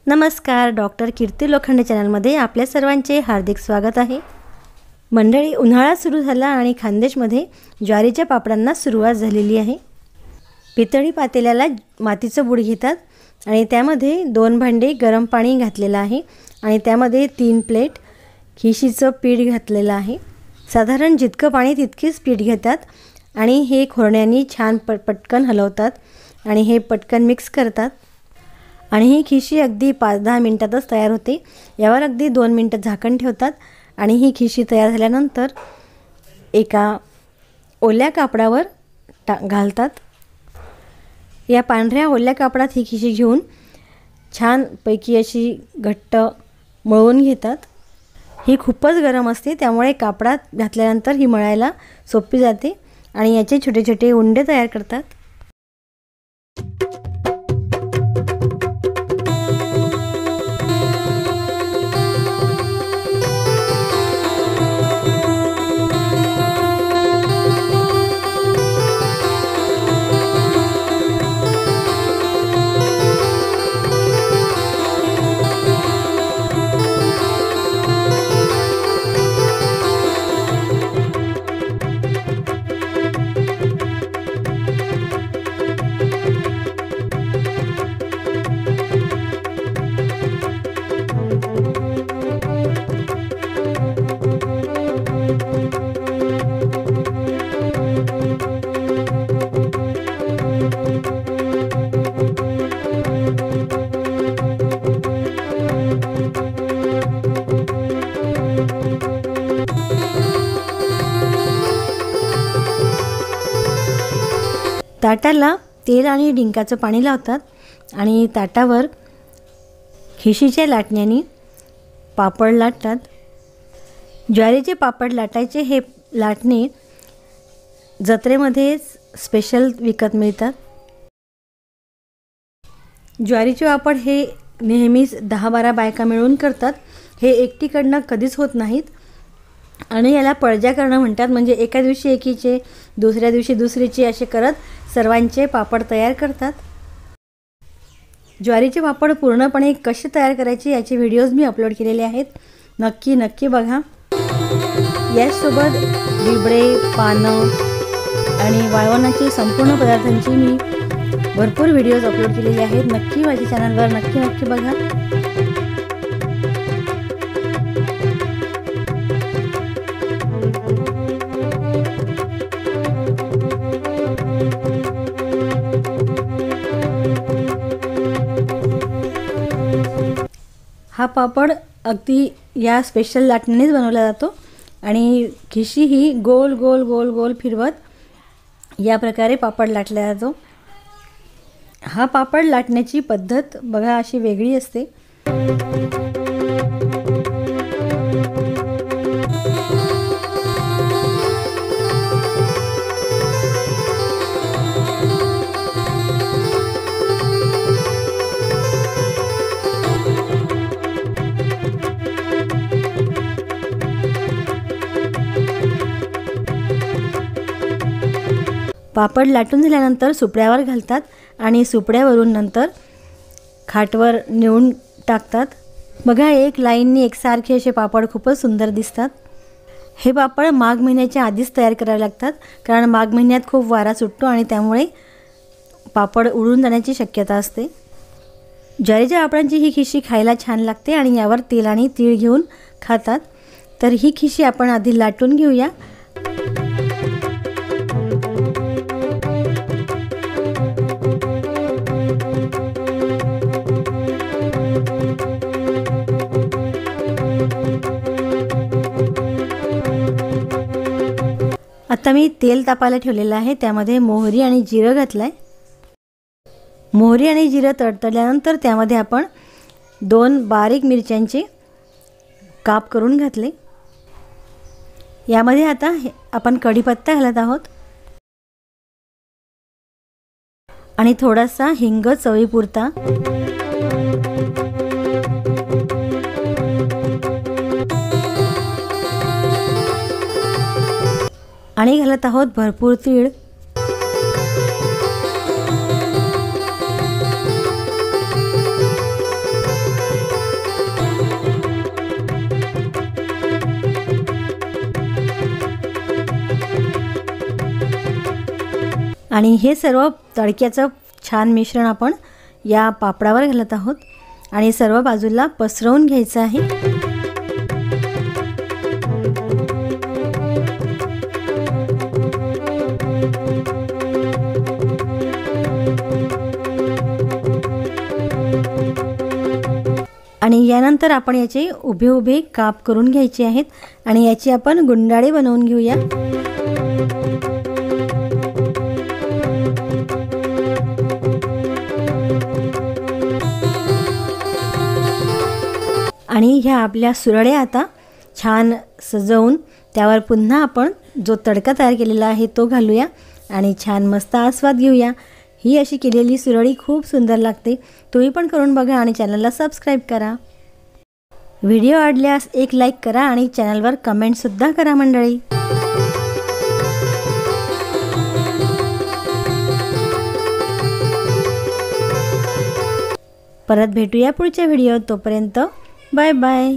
नमस्कार, डॉक्टर कीर्ती लोखंडे चॅनलमध्ये आपल्या सर्वांचे हार्दिक स्वागत आहे। मंडळी, उन्हाळा सुरू झाला आणि खानदेशमध्ये ज्वारीच्या पापडांना सुरुवात झालेली आहे। पितळी पातेल्याला मातीचं बूड घेतात आणि त्यामध्ये 2 भांडे गरम पाणी घातलेलं आहे आणि त्यामध्ये 3 प्लेट खिशीचं पीठ घातलेलं आहे। साधारण जितकं पाणी तितकीच पीठ घेतात आणि हे खोरण्यानी छान पटकन हलवतात आणि हे पटकन मिक्स करतात आणि ही खिशी अगदी 5-10 मिनिटातच तयार होते। यावर अगदी 2 मिनिटं झाकण ठेवतात आणि ही खिशी तयार झाल्यानंतर एका ओल्या कापडावर घालतात। या पांढऱ्या ओल्या कापडात ही खिशी घेऊन छानपैकी अशी घट्ट मळून घेतात। ही खूपच गरम असते, त्यामुळे कापडात घातल्यानंतर ही मळायला सोपी जाते आणि याचे छोटे छोटे उंडे तयार करतात। ताटाला तेल आणि डिंकाचं पाणी लावतात आणि ताटावर खिशीच्या लाटण्याने पापड लाटतात। ज्वारीचे पापड लाटायचे हे लाटणे जत्रेमध्ये स्पेशल विकत मिळतात। ज्वारीचे पापड हे नेहमीच 10-12 बायका मिळून करतात। हे एकटीकडनं कधीच होत नाहीत आणि याला पळज्या करणं म्हणतात। म्हणजे एका दिवशी एकीचे, दुसऱ्या दिवशी दुसरीचे असे करत सर्वांचे पापड तयार करतात। ज्वारीचे पापड पूर्णपणे कसे तयार करायचे याचे व्हिडिओज मी अपलोड केलेले आहेत, नक्की बघा। यासोबत बिबडे, पानं आणि वाळवणाची संपूर्ण पदार्थांची मी भरपूर व्हिडिओज अपलोड केलेले आहेत। नक्की माझ्या चॅनलवर नक्की बघा। हा पापड अगदी या स्पेशल लाटण्यानेच बनवला जातो आणि खिशी ही गोल गोल गोल गोल फिरवत या प्रकारे पापड लाटला जातो। हा पापड लाटण्याची पद्धत बघा अशी वेगळी असते। पापड लाटून झाल्यानंतर सुपड्यावर घालतात आणि सुपड्यावरून नंतर खाटवर नेऊन टाकतात। बघा, एक लाईननी एकसारखे असे पापड खूपच सुंदर दिसतात। हे पापड माघ महिन्याच्या आधीच तयार करावे लागतात, कारण माघ महिन्यात खूप वारा सुटतो आणि त्यामुळे पापड उडून जाण्याची शक्यता असते। ज्वारीच्या पापडांची ही खिशी खायला छान लागते आणि यावर तेल आणि तीळ घेऊन खातात। तर ही खिशी आपण आधी लाटून घेऊया। आता मी तेल तापायला ठेवलेलं आहे, त्यामध्ये मोहरी आणि जिरं घातलंय। मोहरी आणि जिरं तडतडल्यानंतर त्यामध्ये आपण 2 बारीक मिरच्यांचे काप करून घातले। यामध्ये आता आपण कढीपत्ता घालत आहोत आणि थोडासा हिंग चवीपुरता। आणि घालत आहोत भरपूर तीळ। आणि हे सर्व तडक्याचं छान मिश्रण आपण या पापडावर घालत आहोत आणि सर्व बाजूला पसरवून घ्यायचं आहे। आणि यानंतर आपण याचे उभे उभे काप करून घ्यायचे आहेत आणि याची आपण गुंडाळी बनवून घेऊया। आणि ह्या आपल्या सुरळ्या आता छान सजवून त्यावर पुन्हा आपण जो तडका तयार केलेला आहे तो घालूया आणि छान मस्त आस्वाद घेऊया। ही अशी केलेली सुरळी खूप सुंदर लागते। तुम्ही पण करून बघा आणि चॅनलला सबस्क्राईब करा। व्हिडिओ आवडल्यास एक लाईक करा आणि चॅनलवर कमेंटसुद्धा करा मंडळी। परत भेटूया पुढच्या व्हिडिओत, तोपर्यंत बाय बाय।